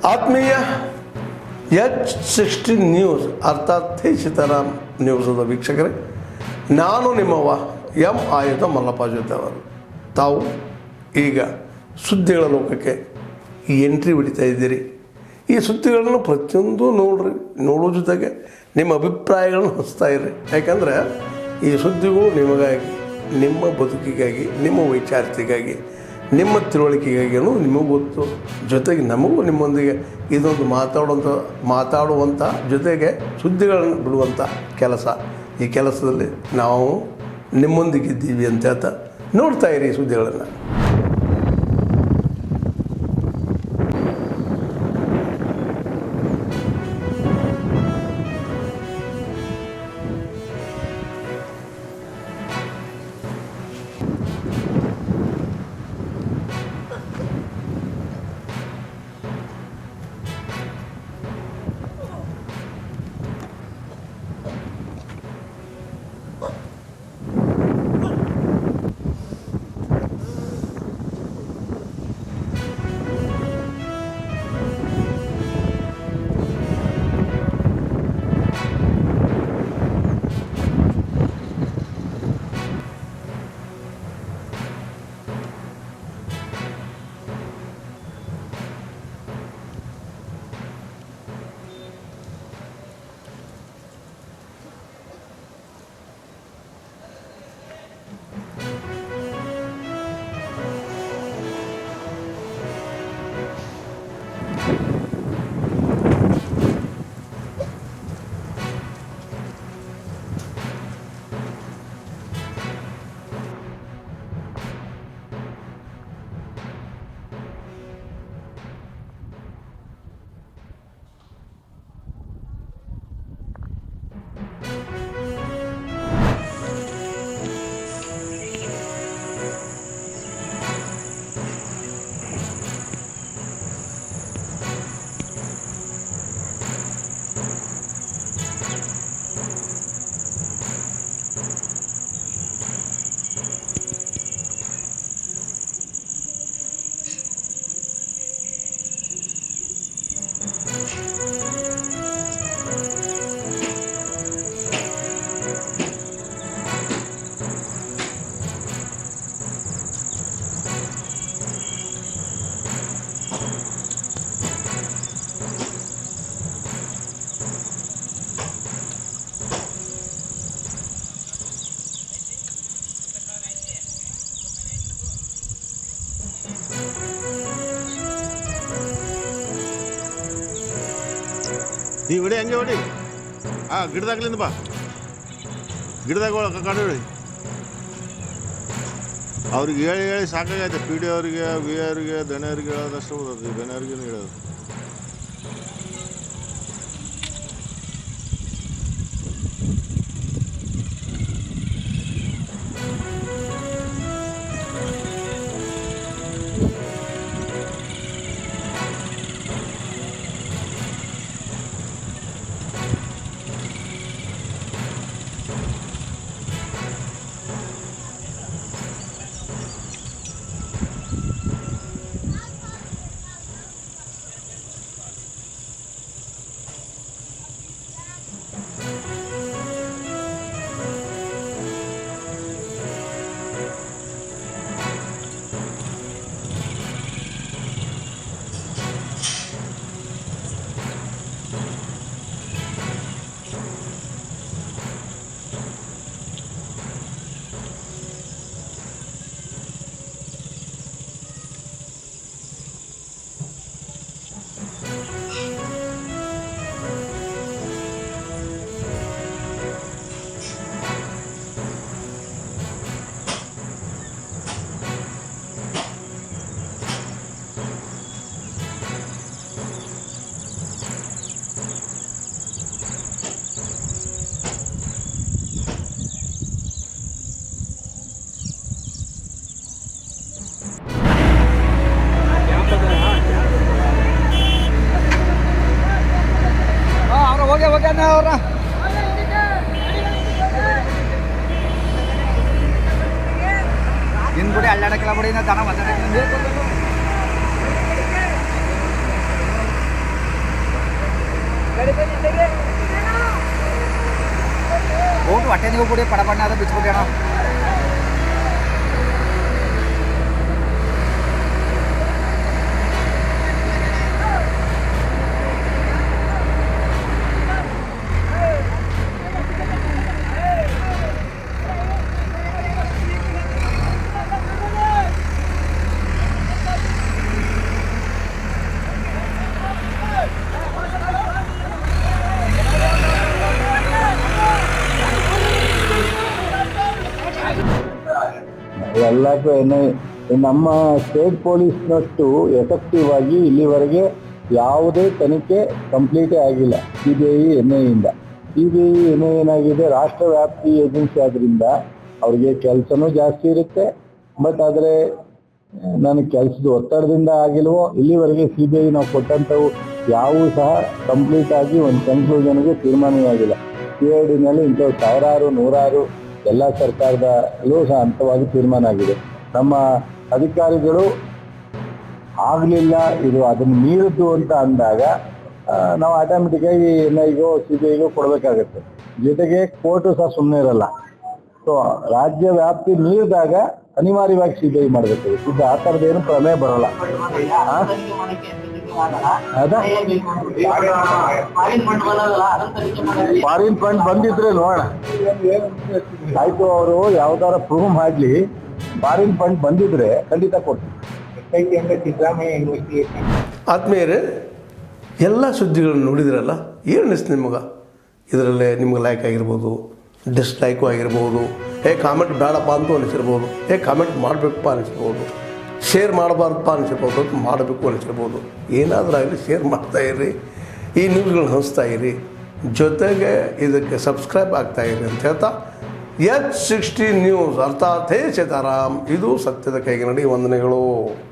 ಆತ್ಮೀಯ H60 news ಅರ್ಥಾತ್ ಹೇ ಸೀತಾರಾಮ್ ನ್ಯೂಸದ ವೀಕ್ಷಕರೇ, ನಾನು ನಿಮ್ಮವ ಎಂ ಆಯುಧ ಮಲ್ಲಪ್ಪ ಜೊತೆ ಅವರು. ತಾವು ಈಗ ಸುದ್ದಿಗಳ ಲೋಕಕ್ಕೆ ಎಂಟ್ರಿ ಹೊಡಿತಾ ಇದ್ದೀರಿ. ಈ ಸುದ್ದಿಗಳನ್ನು ಪ್ರತಿಯೊಂದು ನೋಡೋ ಜೊತೆಗೆ ನಿಮ್ಮ ಅಭಿಪ್ರಾಯಗಳನ್ನು ಹಂಚ್ತಾ ಇರ್ರಿ. ಯಾಕಂದರೆ ಈ ಸುದ್ದಿಗಳು ನಿಮಗಾಗಿ, ನಿಮ್ಮ ಬದುಕಿಗಾಗಿ, ನಿಮ್ಮ ವೈಚಾರಿಕೆಗಾಗಿ, ನಿಮ್ಮ ತಿಳುವಳಿಕೆಗಾಗಿಯೂ ನಿಮಗೂ ಗೊತ್ತು. ಜೊತೆಗೆ ನಮಗೂ ನಿಮ್ಮೊಂದಿಗೆ ಇದೊಂದು ಮಾತಾಡುವಂಥ ಜೊತೆಗೆ ಸುದ್ದಿಗಳನ್ನು ಬಿಡುವಂಥ ಕೆಲಸ. ಈ ಕೆಲಸದಲ್ಲಿ ನಾವು ನಿಮ್ಮೊಂದಿಗಿದ್ದೀವಿ ಅಂತ ಹೇಳ್ತಾ ನೋಡ್ತಾ ಇರಿ ಈ ಸುದ್ದಿಗಳನ್ನು. ನೀ ಹೊಡಿ, ಹಂಗೆ ಹೊಡಿ. ಗಿಡದಾಗ್ಲಿಂದ ಬಾ, ಗಿಡದಾಗ ಕಾಡು ಹೊಡಿ. ಅವ್ರಿಗೆ ಹೇಳಿ ಸಾಕಾಗೈತೆ. ಪಿ ಡಿ ಅವ್ರಿಗೆ, ವಿ ಅವ್ರಿಗೆ, ದಣಿಯವ್ರಿಗೆ ಹೇಳೋದಷ್ಟು ಓದೋದು, ದಣಿಯವ್ರಿಗೇನು ಹೇಳೋದು. ಅವ್ರ ಹಿಂದ್ಬಿಡಿ ಅಲ್ಲಾಡಕ್ಕೆಲ್ಲ ಬಿಡಿ ದನ ಬಂದ ಹಾಗೆ ನೀವು ಬಿಡಿ ಪಡ ಬಣ್ಣ ಅದು ಬಿಚ್ಬಿಡಿ ಅಣ್ಣ. ಎಲ್ಲಕ್ಕೂ ನಮ್ಮ ಸ್ಟೇಟ್ ಪೊಲೀಸ್ನಷ್ಟು ಎಫೆಕ್ಟಿವ್ ಆಗಿ ಇಲ್ಲಿವರೆಗೆ ಯಾವುದೇ ತನಿಖೆ ಕಂಪ್ಲೀಟೇ ಆಗಿಲ್ಲ CBI NIA. CBI NIA ಏನಾಗಿದೆ, ರಾಷ್ಟ್ರವ್ಯಾಪ್ತಿ ಏಜೆನ್ಸಿ ಆದ್ರಿಂದ ಅವ್ರಿಗೆ ಕೆಲಸನೂ ಜಾಸ್ತಿ ಇರುತ್ತೆ. ಬಟ್ ಆದರೆ ನನಗೆ ಕೆಲಸದ ಒತ್ತಡದಿಂದ ಆಗಿಲ್ವೋ ಇಲ್ಲಿವರೆಗೆ CBI ನಾವು ಕೊಟ್ಟಂಥವು ಯಾವುವು ಸಹ ಕಂಪ್ಲೀಟ್ ಆಗಿ ಒಂದು ಕನ್ಕ್ಲೂಷನ್ಗೆ ತೀರ್ಮಾನವೇ ಆಗಿಲ್ಲ. CIDನಲ್ಲಿ ಇಂಥವು ಸಾವಿರಾರು ನೂರಾರು ಎಲ್ಲ ಸರ್ಕಾರದಲ್ಲೂ ಸಹ ಹಂತವಾಗಿ ತೀರ್ಮಾನ ಆಗಿದೆ. ನಮ್ಮ ಅಧಿಕಾರಿಗಳು ಆಗಲಿಲ್ಲ, ಇದು ಅದನ್ನು ಮೀರಿದ್ದು ಅಂತ ಅಂದಾಗ ನಾವು ಆಟೋಮೆಟಿಕ್ಕಾಗಿ NIAಗೋ CBIಗೋ ಕೊಡಬೇಕಾಗತ್ತೆ. ಜೊತೆಗೆ ಕೋರ್ಟು ಸಹ ಸುಮ್ಮನೆ ಇರಲ್ಲ. ಸೊ ರಾಜ್ಯ ವ್ಯಾಪ್ತಿ ಮೀರಿದಾಗ ಅನಿವಾರ್ಯವಾಗಿ CBI ಮಾಡಬೇಕು. ಇದು ಆ ಥರದ್ದೇನು ಪ್ರಮೇಯ ಬರೋಲ್ಲ. ಫಾರಿನ್ ಫಂಡ್ ಬಂದಿದ್ರೆ ನೋಡೋಣ ಆಯ್ತು. ಅವರು ಯಾವ್ದಾರ ಪ್ರೂವ್ ಮಾಡ್ಲಿ, ಫಾರಿನ್ ಫಂಡ್ ಬಂದಿದ್ರೆ ಖಂಡಿತ ಕೊಡ್ತೀವಿ. ಆತ್ಮೀಯರೇ, ಎಲ್ಲ ಸುದ್ದಿಗಳನ್ನು ನೋಡಿದ್ರಲ್ಲ, ಏನು ಅನಿಸ್ತು ನಿಮಗೆ? ಇದರಲ್ಲೇ ನಿಮ್ಗೆ ಲೈಕ್ ಆಗಿರ್ಬೋದು, ಡಿಸ್ಲೈಕು ಆಗಿರ್ಬೋದು, ಕಾಮೆಂಟ್ ಬೇಡಪ್ಪ ಅಂತೂ ಅನಿಸಿರ್ಬೋದು, ಕಾಮೆಂಟ್ ಮಾಡಬೇಕಪ್ಪ ಅನಿಸಿರ್ಬೋದು, ಶೇರ್ ಮಾಡಬಾರ್ದಪ್ಪ ಅನಿಸಿರ್ಬೋದು, ಮಾಡಬೇಕು ಅನಿಸಿರ್ಬೋದು. ಏನಾದರೂ ಆಗಲಿ ಶೇರ್ ಮಾಡ್ತಾಯಿರಿ, ಈ ನ್ಯೂಸ್ಗಳನ್ನ ಹಂಚ್ತಾ ಇರಿ, ಜೊತೆಗೆ ಇದಕ್ಕೆ ಸಬ್ಸ್ಕ್ರೈಬ್ ಆಗ್ತಾಯಿರಿ ಅಂತ ಹೇಳ್ತಾ H60 ನ್ಯೂಸ್ ಅರ್ಥಾತ್ ಹೇ ಸೀತಾರಾಮ್, ಇದು ಸತ್ಯದ ಕೈಗೆ ನಡಿ. ವಂದನೆಗಳು.